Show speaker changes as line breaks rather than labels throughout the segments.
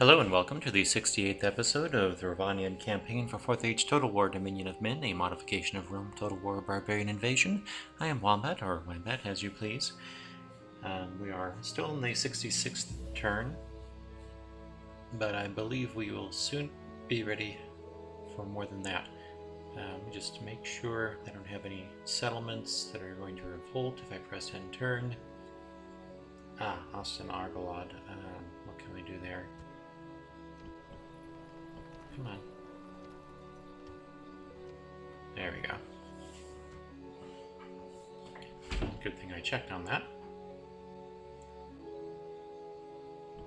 Hello and welcome to the 68th episode of the Rhovanion campaign for 4th Age Total War Dominion of Men, a modification of Rome Total War Barbarian Invasion. I am Wombat, or Wombat, as you please. We are still in the 66th turn, but I believe we will soon be ready for more than that. Just to make sure I don't have any settlements that are going to revolt if I press end turn. Austin Argolod. What can we do there? Come on. There we go. Good thing I checked on that.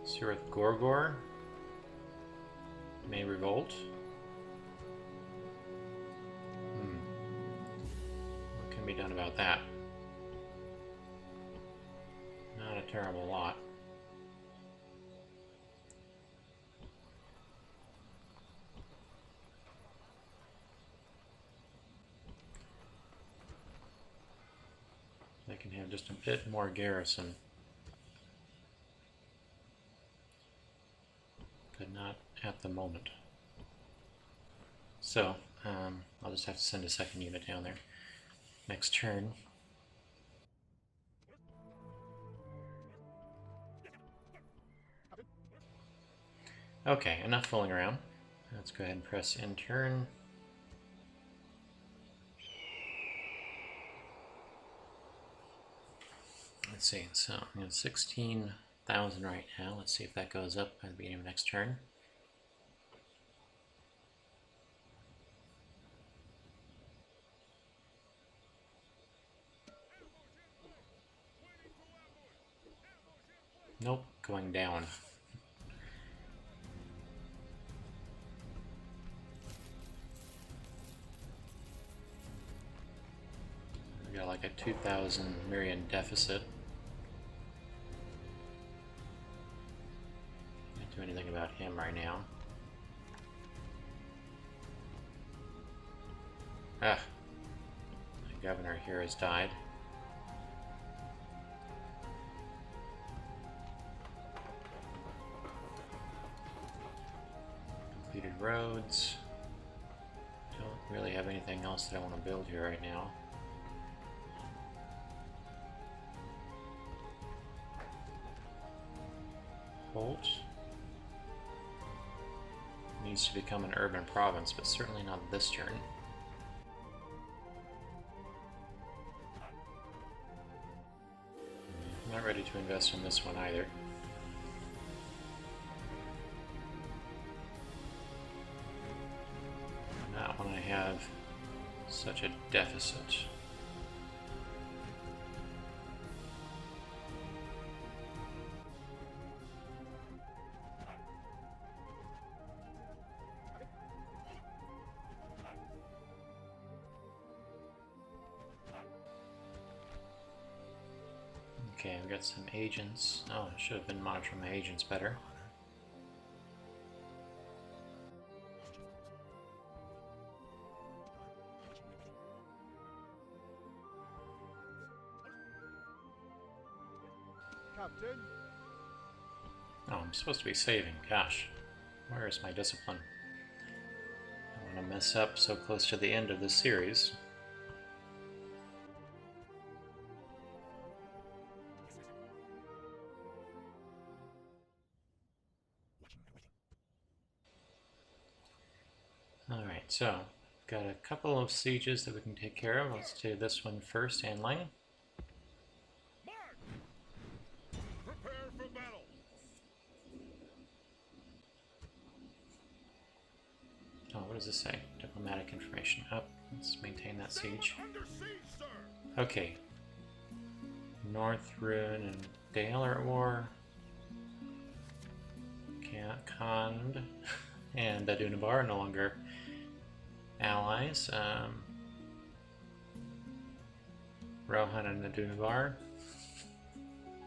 Sirith Gorgor may revolt. What can be done about that? Not a terrible lot. They can have just a bit more garrison, but not at the moment. So, I'll just have to send a second unit down there next turn. Okay, enough fooling around. Let's go ahead and press end turn. Let's see, so I'm at 16,000 right now. Let's see if that goes up by the beginning of next turn. Nope, going down. We got like a 2,000 Myriad deficit. Can't do anything about him right now. The governor here has died. Completed roads. Don't really have anything else that I want to build here right now. Holt needs to become an urban province, but certainly not this turn. I'm not ready to invest in this one either. Not when I have such a deficit. Okay, I've got some agents. Oh, I should have been monitoring my agents better.
Captain?
Oh, I'm supposed to be saving. Gosh, where is my discipline? I don't want to mess up so close to the end of this series. Alright, so got a couple of sieges that we can take care of. Let's do this one first, Anling.
Mark! Prepare for battle!
Oh, what does this say? Diplomatic information up. Let's maintain that siege.
Under siege, sir!
Okay. North Rune and Dale are at war. Khand and Adunabar are no longer allies. Rohan and Adunabar.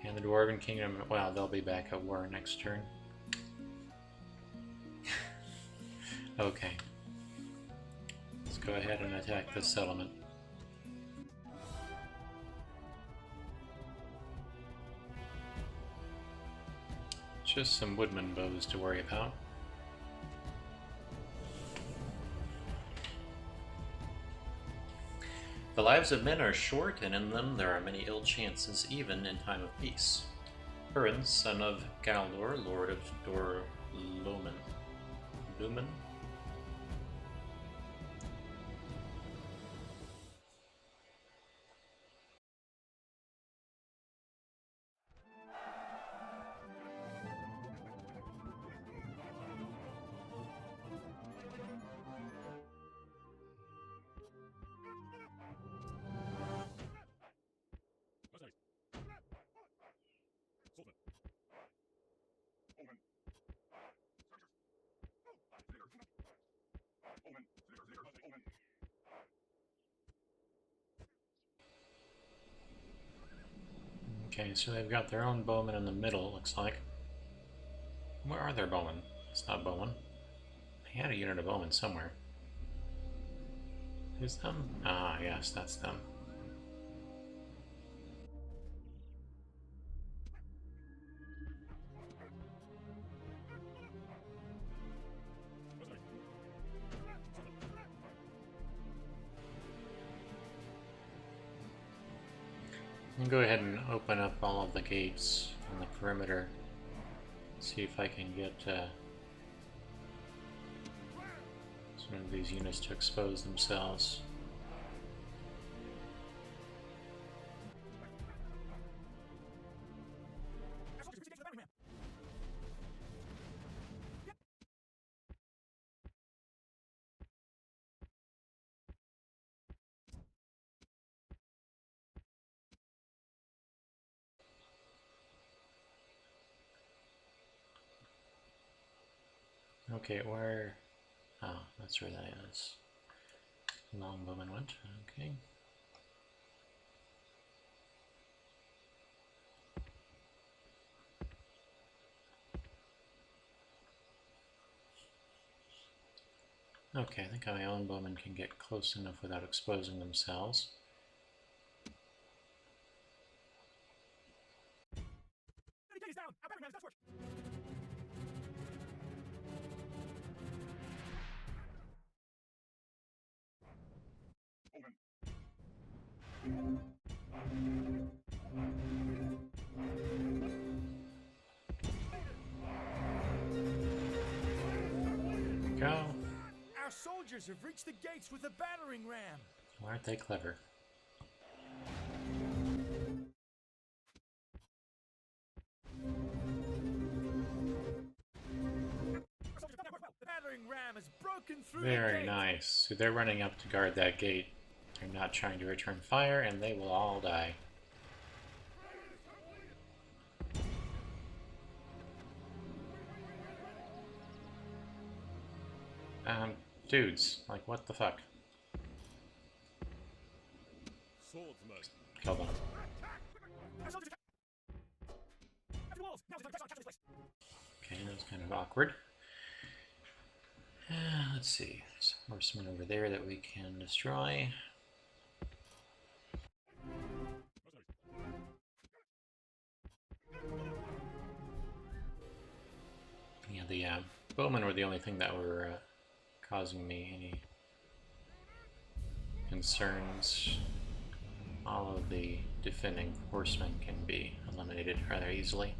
And the Dwarven Kingdom, well, they'll be back at war next turn. Okay. Let's go ahead and attack this settlement. Just some woodman bows to worry about. The lives of men are short, and in them there are many ill chances, even in time of peace. Hurin, son of Galdor, lord of Lumen. Lumen? Okay, so they've got their own bowmen in the middle, looks like. Where are their bowmen? It's not bowmen. They had a unit of bowmen somewhere. Who's them? Ah, yes, that's them. I'll go ahead and open up all of the gates on the perimeter. See if I can get some of these units to expose themselves. Okay, where... Oh, that's where that is. Longbowman went, okay. Okay, I think my own bowmen can get close enough without exposing themselves. Go.
Our soldiers have reached the gates with a battering ram.
Why aren't they clever?
The battering ram has broken through
Very
the gate.
nice. So they're running up to guard that gate. They're not trying to return fire, and they will all die. Dudes, like, what the fuck?
Swordsman.
Kill them. Okay, that was kind of awkward. Let's see. There's a horseman over there that we can destroy. Yeah, the bowmen were the only thing that were causing me any concerns. All of the defending horsemen can be eliminated rather easily.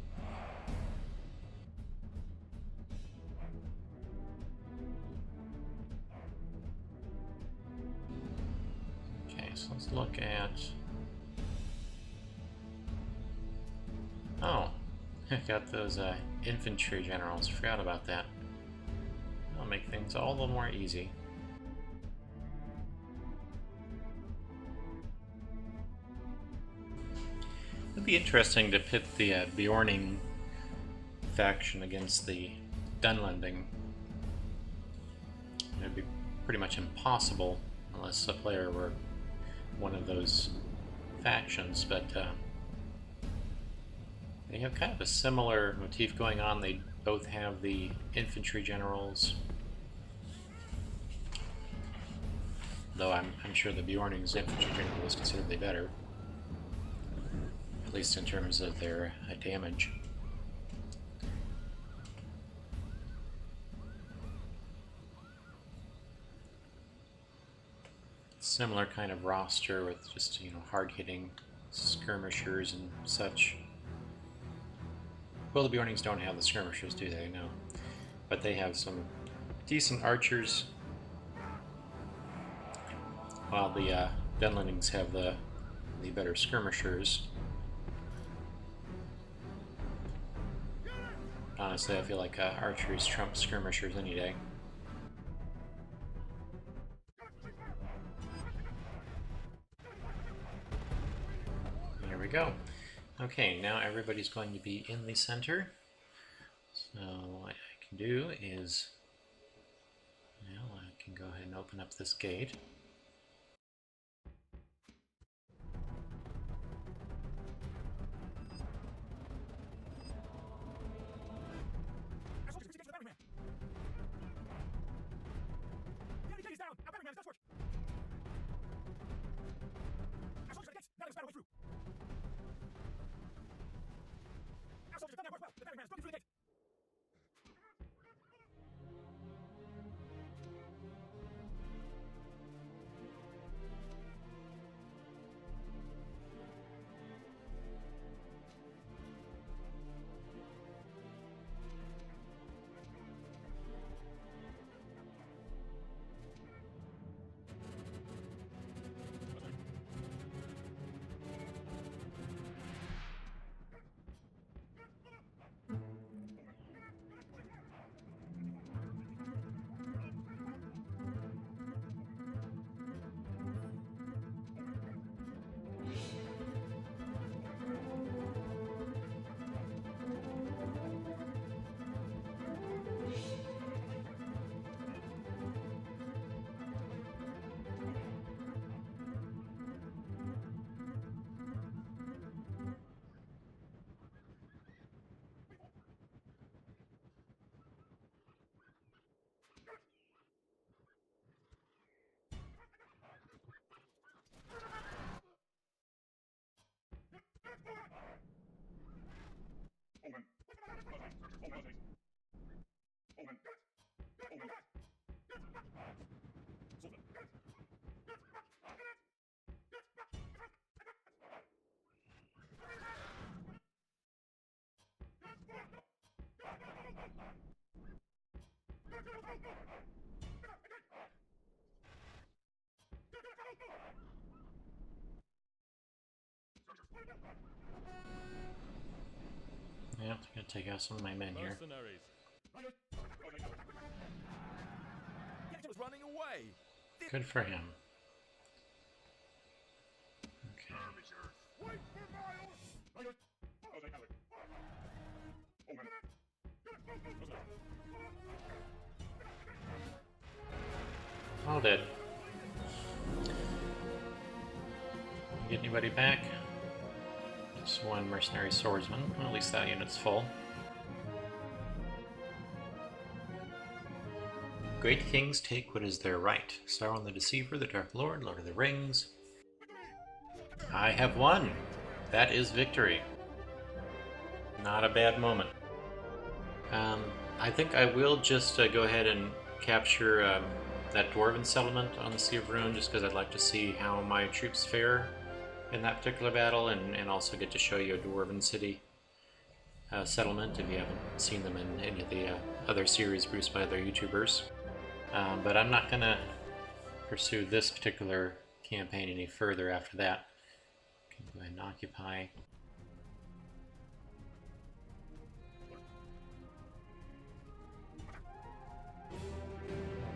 Okay, so let's look at... Oh, I got those infantry generals. Forgot about that. That'll make things all the more easy. It'd be interesting to pit the Bjorning faction against the Dunlending. It'd be pretty much impossible unless a player were one of those factions, but they have kind of a similar motif going on. They both have the infantry generals, though I'm sure the Bjorning's infantry general is considerably better, at least in terms of their damage. similar kind of roster with just, you know, hard-hitting skirmishers and such. Well, the Bjornings don't have the skirmishers, do they? No. But they have some decent archers, while the Denlendings have the better skirmishers. Honestly, I feel like archery's trump skirmishers any day. Here we go. Okay, now everybody's going to be in the center. So what I can do is, well, I can go ahead and open up this gate. Yeah, I'm gonna take out some of my men here.
Running away.
Good for him. Okay. All dead. Get anybody back? Just one mercenary swordsman. Well, at least that unit's full. Great kings take what is their right. Sauron the Deceiver, the Dark Lord, Lord of the Rings. I have won! That is victory. Not a bad moment. I think I will just go ahead and capture that Dwarven settlement on the Sea of Ruin, just because I'd like to see how my troops fare in that particular battle, and also get to show you a Dwarven city settlement if you haven't seen them in any of the other series produced by other YouTubers. But I'm not going to pursue this particular campaign any further after that. Can go ahead and occupy.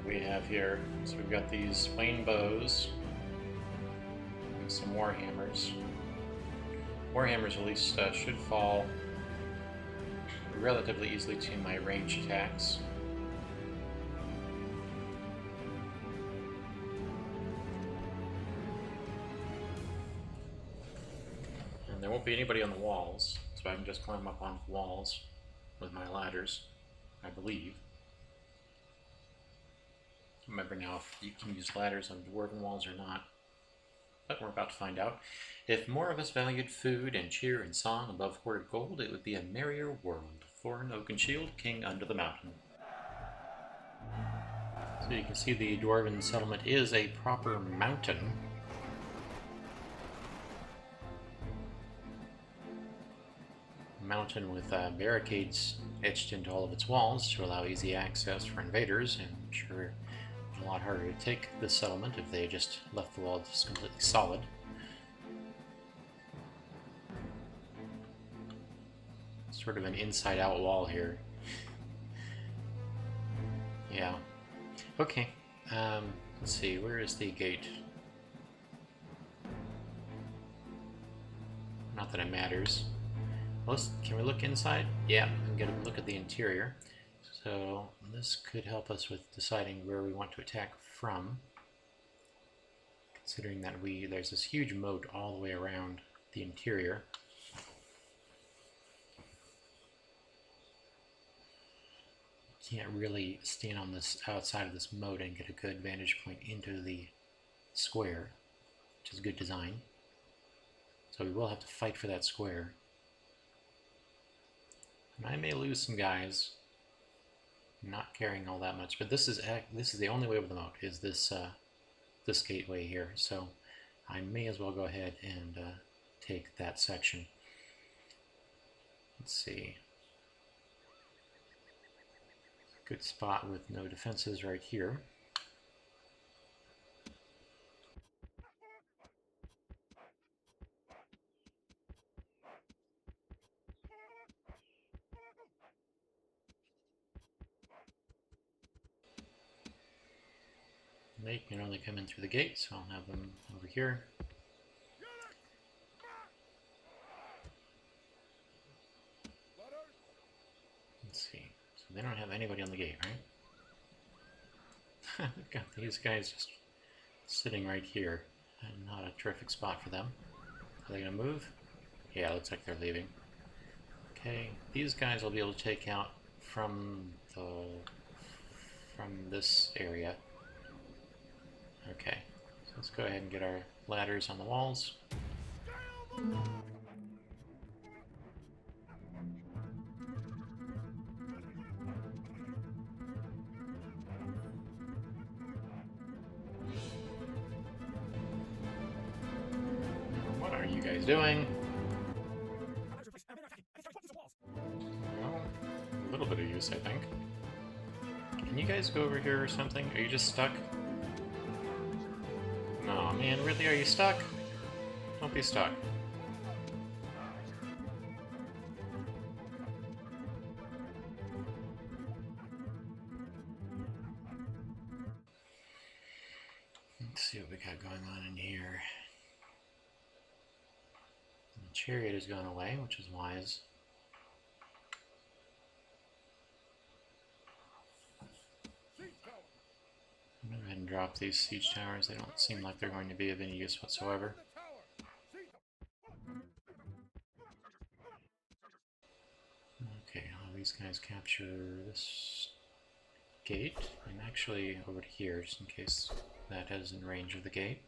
We have here, so we've got these Wayne bows and some Warhammers. Warhammers at least should fall relatively easily to my ranged attacks. And there won't be anybody on the walls, so I can just climb up on walls with my ladders, I believe. Remember now if you can use ladders on dwarven walls or not, but we're about to find out. If more of us valued food and cheer and song above hoarded gold, it would be a merrier world. Thorn, Oak, and Shield, King under the Mountain. So So you can see the dwarven settlement is a proper mountain. Mountain with barricades etched into all of its walls to allow easy access for invaders, and I'm sure it's a lot harder to take this settlement if they just left the walls completely solid. Sort of an inside-out wall here. Yeah. Okay. Let's see, where is the gate? Not that it matters. Can we look inside? Yeah, and get a look at the interior. So this could help us with deciding where we want to attack from. Considering that there's this huge moat all the way around the interior. Can't really stand on this outside of this moat and get a good vantage point into the square, which is good design. So we will have to fight for that square. And I may lose some guys. Not caring all that much, but this is the only way over the moat, is this this gateway here. So I may as well go ahead and take that section. Let's see. Good spot with no defenses right here. They can only come in through the gate, so I'll have them over here. Let's see. So they don't have anybody on the gate, right? We've got these guys just sitting right here. And not a terrific spot for them. Are they going to move? Yeah, looks like they're leaving. Okay, these guys will be able to take out from this area. Okay, so let's go ahead and get our ladders on the walls. What are you guys doing? Well, a little bit of use, I think. Can you guys go over here or something? Are you just stuck? No, man, really? Are you stuck? Don't be stuck. Let's see what we got going on in here. The chariot has gone away, which is wise. I'm going to go ahead and drop these siege towers. They don't seem like they're going to be of any use whatsoever. Okay, all these guys capture this gate, and actually over to here, just in case that is in range of the gate.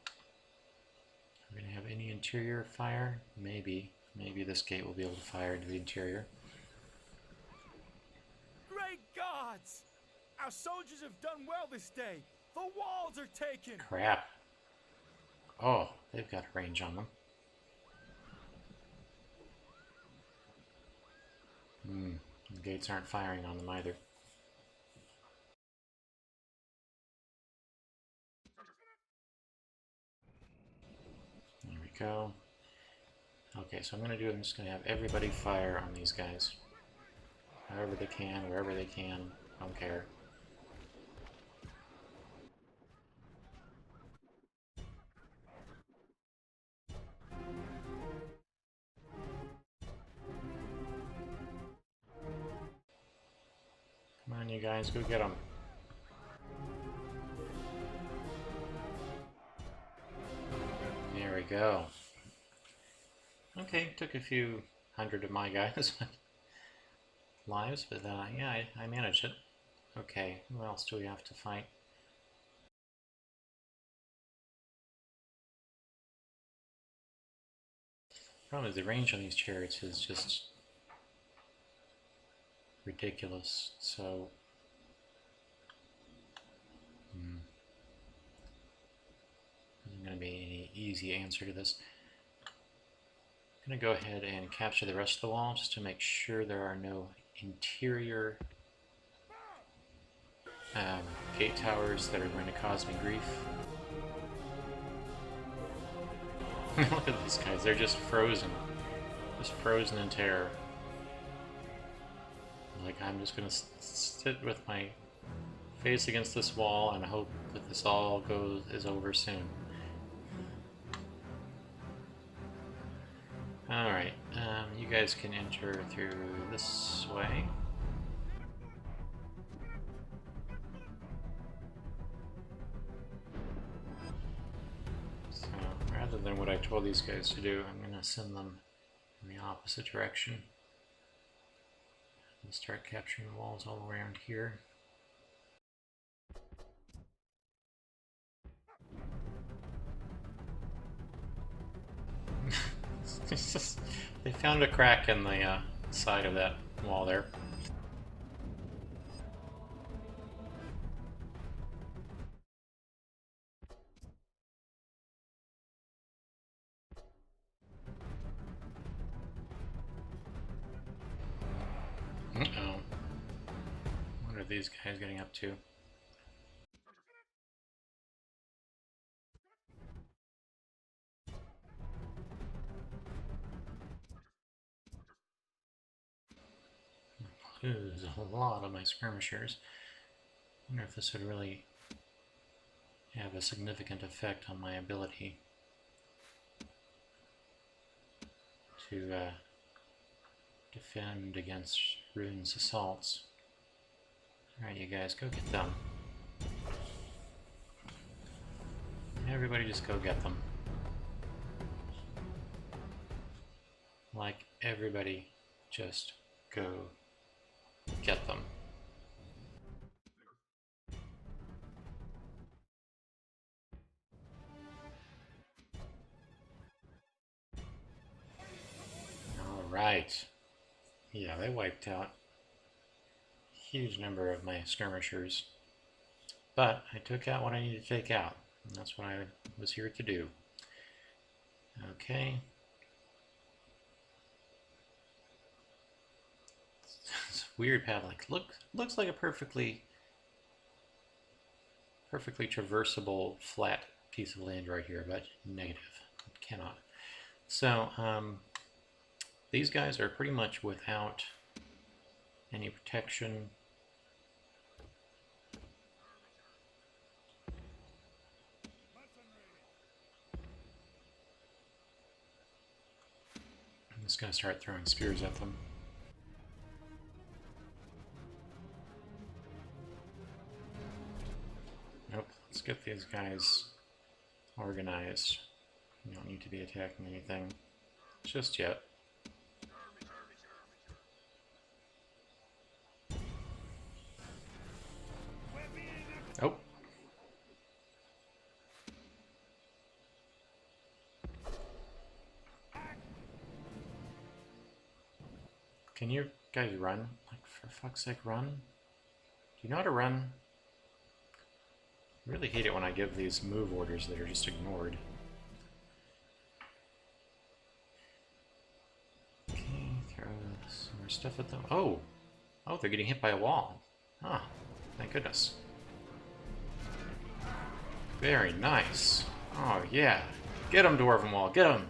Are we going to have any interior fire? Maybe. Maybe this gate will be able to fire into the interior.
Great gods! Our soldiers have done well this day. The walls are taken.
Crap. Oh, they've got a range on them. The gates aren't firing on them either. There we go. Okay, so I'm just going to have everybody fire on these guys. However they can, wherever they can. Don't care. Come on, you guys, go get them. There we go. Okay, took a few hundred of my guys' lives, but yeah, I managed it. Okay, who else do we have to fight? Problem is the range on these chariots is just ridiculous, so going to be any easy answer to this. I'm going to go ahead and capture the rest of the wall just to make sure there are no interior gate towers that are going to cause me grief. Look at these guys, they're just frozen. Just frozen in terror. Like, I'm just gonna sit with my face against this wall and hope that this all is over soon. Alright, you guys can enter through this way. So, rather than what I told these guys to do, I'm gonna send them in the opposite direction. And start capturing the walls all around here. It's just, they found a crack in the side of that wall there. Uh-oh. What are these guys getting up to? There's a lot of my skirmishers. I wonder if this would really have a significant effect on my ability to defend against Rune's assaults. Alright, you guys, go get them. Everybody just go get them. Like, everybody just go get them. Alright. Yeah, they wiped out a huge number of my skirmishers. But I took out what I needed to take out. And that's what I was here to do. Okay. It's a weird path. Like, looks like a perfectly traversable flat piece of land right here, but negative. It cannot. So, these guys are pretty much without any protection. I'm just going to start throwing spears at them. Nope, let's get these guys organized. You don't need to be attacking anything just yet. Oh. Can you guys run? Like, for fuck's sake, run? Do you know how to run? I really hate it when I give these move orders that are just ignored. Okay, throw some more stuff at them. Oh! Oh, they're getting hit by a wall. Ah, thank goodness. Very nice. Oh, yeah. Get him, Dwarven Wall. Get him!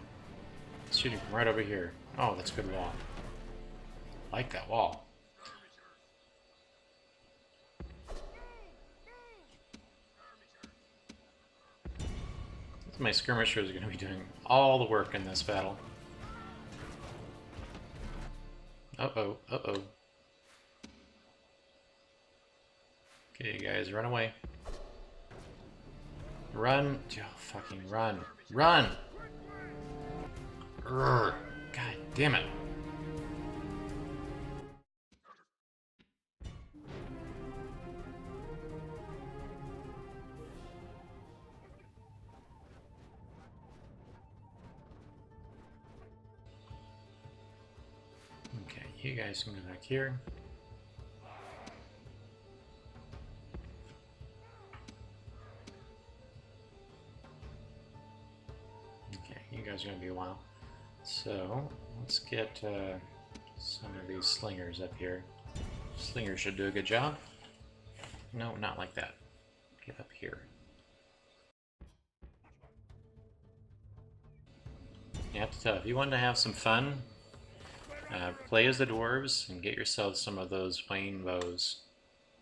Shooting from right over here. Oh, that's a good wall. I like that wall. My skirmishers are going to be doing all the work in this battle. Uh-oh, uh-oh. Okay, guys, run away. Run. Oh, fucking run. Run! Urgh. God damn it. Okay, you guys can go back here. guys are going to be a while. So, let's get some of these slingers up here. Slingers should do a good job. No, not like that. Get up here. You have to tell, if you want to have some fun, play as the dwarves and get yourself some of those Wayne bows.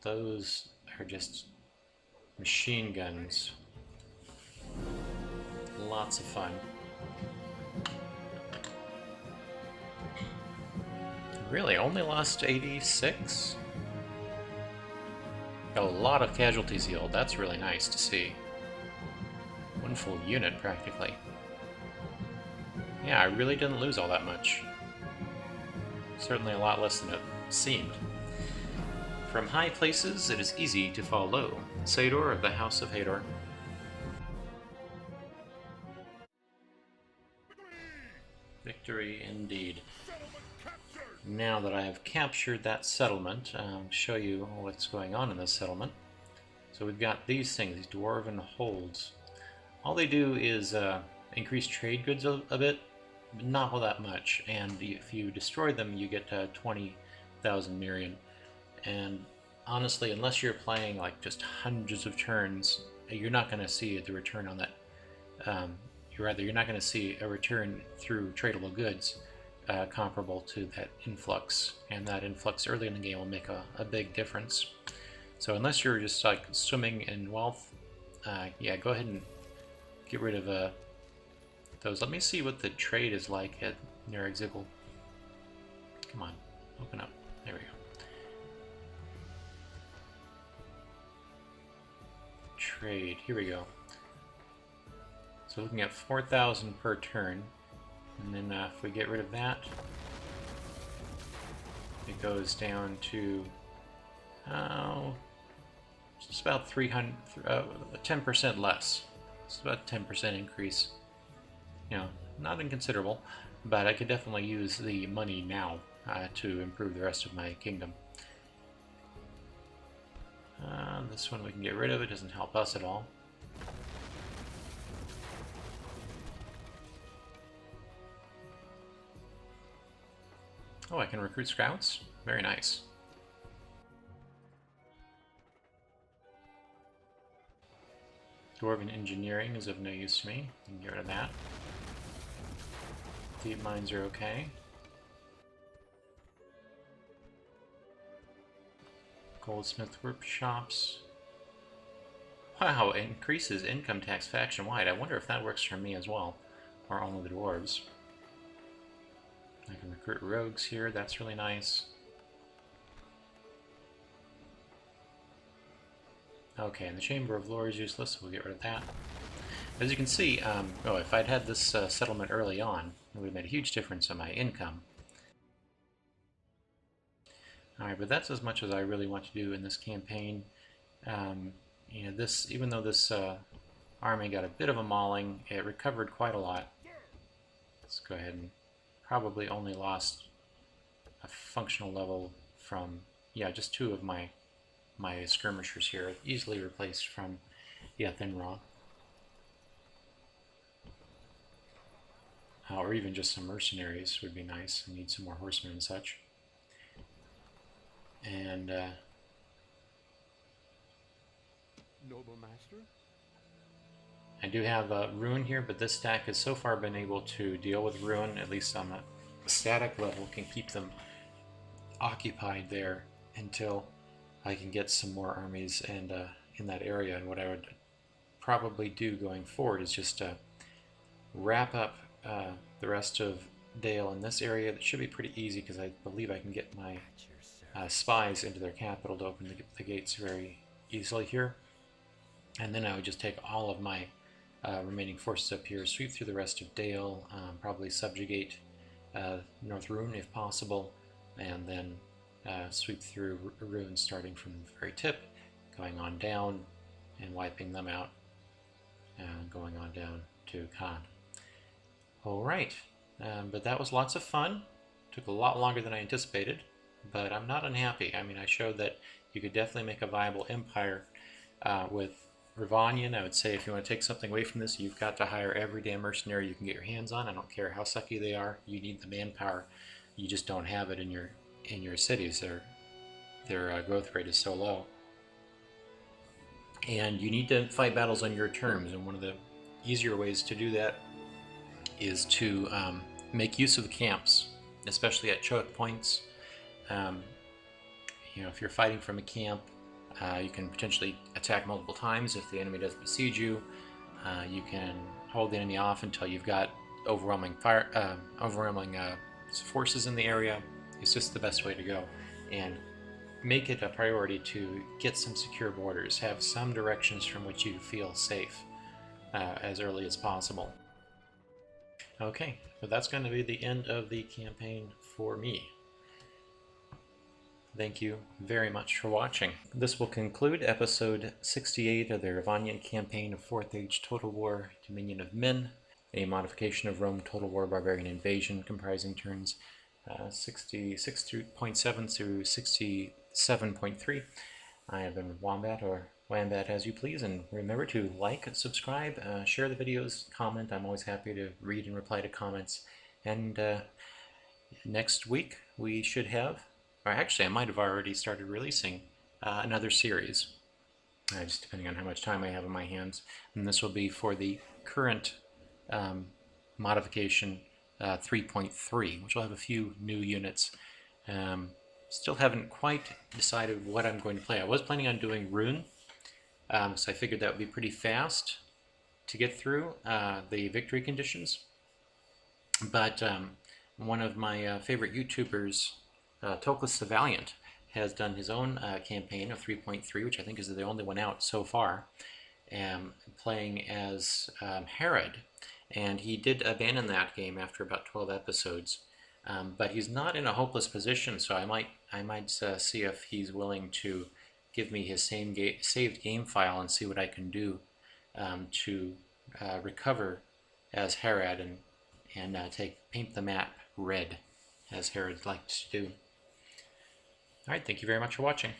Those are just machine guns. Lots of fun. Really, only lost 86? Got a lot of casualties healed. That's really nice to see. One full unit, practically. Yeah, I really didn't lose all that much. Certainly a lot less than it seemed. From high places, it is easy to fall low. Sador of the House of Hador. Victory indeed. Now that I have captured that settlement, I'll show you what's going on in this settlement. So we've got these things, these dwarven holds. All they do is increase trade goods a bit, but not all that much. And if you destroy them, you get 20,000 Mirian. And honestly, unless you're playing like just hundreds of turns, you're not going to see the return on that. You're not going to see a return through tradable goods comparable to that influx, and that influx early in the game will make a big difference. So unless you're just like swimming in wealth, yeah, go ahead and get rid of those. Let me see what the trade is like at near Exigel. Come on, open up. There we go. Trade, here we go. So looking at 4,000 per turn. And then if we get rid of that, it goes down to just about 10% less. It's about a 10% increase. You know, not inconsiderable, but I could definitely use the money now to improve the rest of my kingdom. This one we can get rid of. It doesn't help us at all. Oh, I can recruit scouts? Very nice. Dwarven engineering is of no use to me. I can get rid of that. Deep mines are okay. Goldsmith workshops. Wow, it increases income tax faction-wide. I wonder if that works for me as well, or only the dwarves. I can recruit rogues here, that's really nice. Okay, and the Chamber of Lore is useless, so we'll get rid of that. As you can see, if I'd had this settlement early on, it would have made a huge difference in my income. Alright, but that's as much as I really want to do in this campaign. You know, even though this army got a bit of a mauling, it recovered quite a lot. Let's go ahead and probably only lost a functional level from, yeah, just 2 of my skirmishers here, easily replaced from, yeah, Thinraw. Or even just some mercenaries would be nice. I need some more horsemen and such. And,
Noble master?
I do have Ruin here, but this stack has so far been able to deal with Ruin, at least on a static level, can keep them occupied there until I can get some more armies and in that area. And what I would probably do going forward is just wrap up the rest of Dale in this area. That should be pretty easy because I believe I can get my spies into their capital to open the gates very easily here. And then I would just take all of my remaining forces up here, sweep through the rest of Dale, probably subjugate North Ruin if possible, and then sweep through Ruin starting from the very tip, going on down and wiping them out, and going on down to Khan. Alright, but that was lots of fun. Took a lot longer than I anticipated, but I'm not unhappy. I mean, I showed that you could definitely make a viable empire with Rhovanion, I would say if you want to take something away from this, you've got to hire every damn mercenary you can get your hands on. I don't care how sucky they are. You need the manpower. You just don't have it in your cities. Their growth rate is so low. And you need to fight battles on your terms. And one of the easier ways to do that is to make use of the camps, especially at choke points. If you're fighting from a camp, you can potentially attack multiple times if the enemy doesn't besiege you. You can hold the enemy off until you've got overwhelming forces in the area. It's just the best way to go. And make it a priority to get some secure borders, have some directions from which you feel safe as early as possible. Okay, so that's going to be the end of the campaign for me. Thank you very much for watching. This will conclude episode 68 of the Rhovanion campaign of 4th Age Total War Dominion of Men, a modification of Rome Total War Barbarian Invasion comprising turns 66.7 through 67.3. I have been Wombat, or Wombat as you please, and remember to like, subscribe, share the videos, comment. I'm always happy to read and reply to comments. And next week we should have, or actually I might have already started releasing another series, just depending on how much time I have in my hands. And this will be for the current modification 3.3, which will have a few new units. Still haven't quite decided what I'm going to play. I was planning on doing Rune, so I figured that would be pretty fast to get through the victory conditions. But one of my favorite YouTubers, Tulkasthevalient, has done his own campaign of 3.3, which I think is the only one out so far, playing as Herod. And he did abandon that game after about 12 episodes. But he's not in a hopeless position, so I might see if he's willing to give me his saved game file and see what I can do to recover as Herod and paint the map red, as Herod likes to do. Alright, thank you very much for watching.